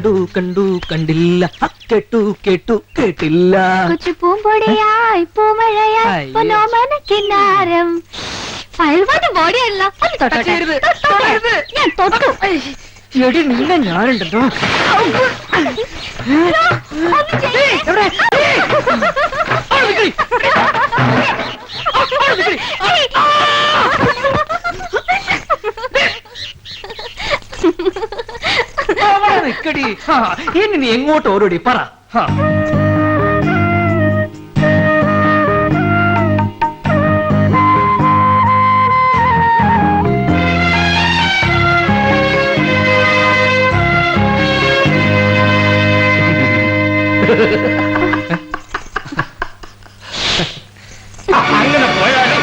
കണ്ടു കണ്ടു കണ്ടില്ല, കേട്ടു കേട്ടു കേട്ടില്ല. കൊച്ചു പൂമ്പൊടിയായി പൂമഴയായി കിന്നാരം ബോഡിയല്ലോ. ഞാൻ തൊട്ടു. എടി നിന്നെ ഞാനുണ്ടല്ലോ. നിക്കടി. ഇനി നീ എങ്ങോട്ട് ഓരോടി പറ. അങ്ങനെ പോയാലും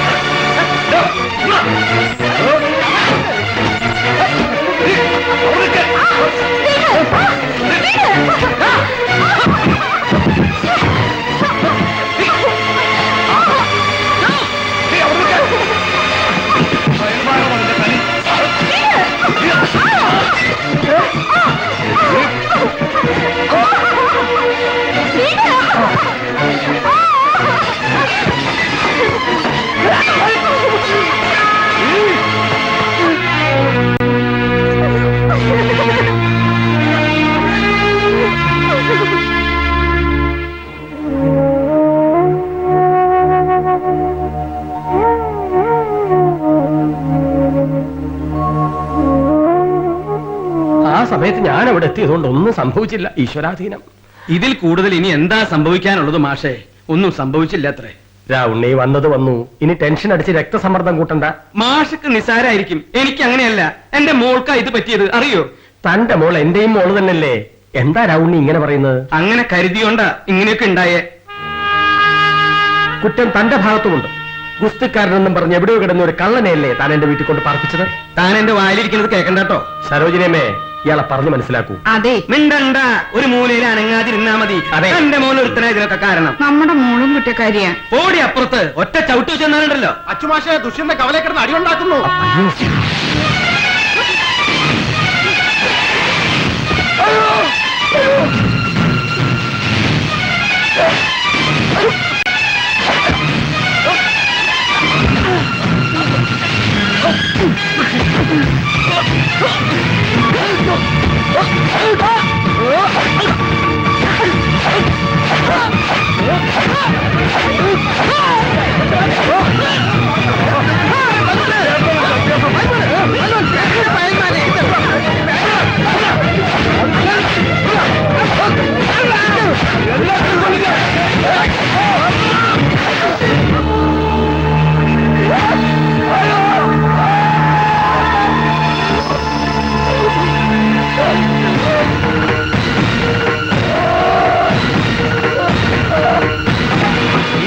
സമയത്ത് ഞാൻ അവിടെ എത്തിയതുകൊണ്ട് ഒന്നും സംഭവിച്ചില്ല. ഈശ്വരാധീനം. ഇതിൽ കൂടുതൽ ഇനി എന്താ സംഭവിക്കാനുള്ളത് മാഷേ? ഒന്നും സംഭവിച്ചില്ല അത്രേ. ഉണ്ണി വന്നത് വന്നു. ഇനി ടെൻഷൻ അടിച്ച് രക്തസമ്മർദ്ദം കൂട്ടണ്ട. മാഷക്ക് നിസാരായിരിക്കും, എനിക്ക് അങ്ങനെയല്ല. എന്റെ മോൾക്കാ ഇത് പറ്റിയത്, അറിയോ? തന്റെ മോൾ എന്റെയും മോള് തന്നെയല്ലേ. എന്താ ഉണ്ണി ഇങ്ങനെ പറയുന്നത്? അങ്ങനെ കരുതിയോണ്ടാ ഇങ്ങനെയൊക്കെ ഉണ്ടായേ. കുറ്റം തന്റെ ഭാഗത്തുമുണ്ട്. ഗുസ്തിക്കാരനെന്നും പറഞ്ഞ് എവിടെയോ കിടന്ന ഒരു കള്ളനെയല്ലേ താൻ എന്റെ വീട്ടിൽ കൊണ്ട് പാർപ്പിച്ചത്? താൻ എന്റെ വായിലിരിക്കുന്നത് കേൾക്കണ്ടോ? സരോജിനിയമ്മേ, ഇയാളെ പറഞ്ഞു മനസ്സിലാക്കൂ. അതെ, മിണ്ടണ്ട. ഒരു മൂലയിൽ അനങ്ങാതിരുന്നാ മതി. എന്റെ മോൻ ഒരുത്തനാ ഇതിനൊക്കെ കാരണം. നമ്മുടെ മോളും കുറ്റക്കാരിയാ. ഓടി അപ്പുറത്ത് ഒറ്റ ചവിട്ട് വെച്ചെന്നാലുണ്ടല്ലോ. അച്ചുമാഷെ ദുഷ്യന്റെ കവലെ കിടന്ന് അടിയുണ്ടാക്കുന്നു.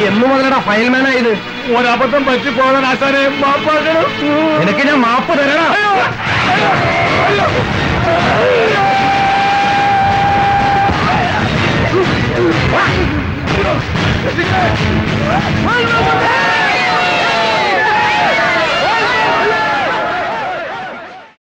എന്നു മുതലടാ ഫയൽമാനായത്? ഒരബദ്ധം പറ്റിപ്പോകാൻ ആശാനെ മാപ്പാക്കണം. എനിക്ക് ഞാൻ മാപ്പ് തരണം.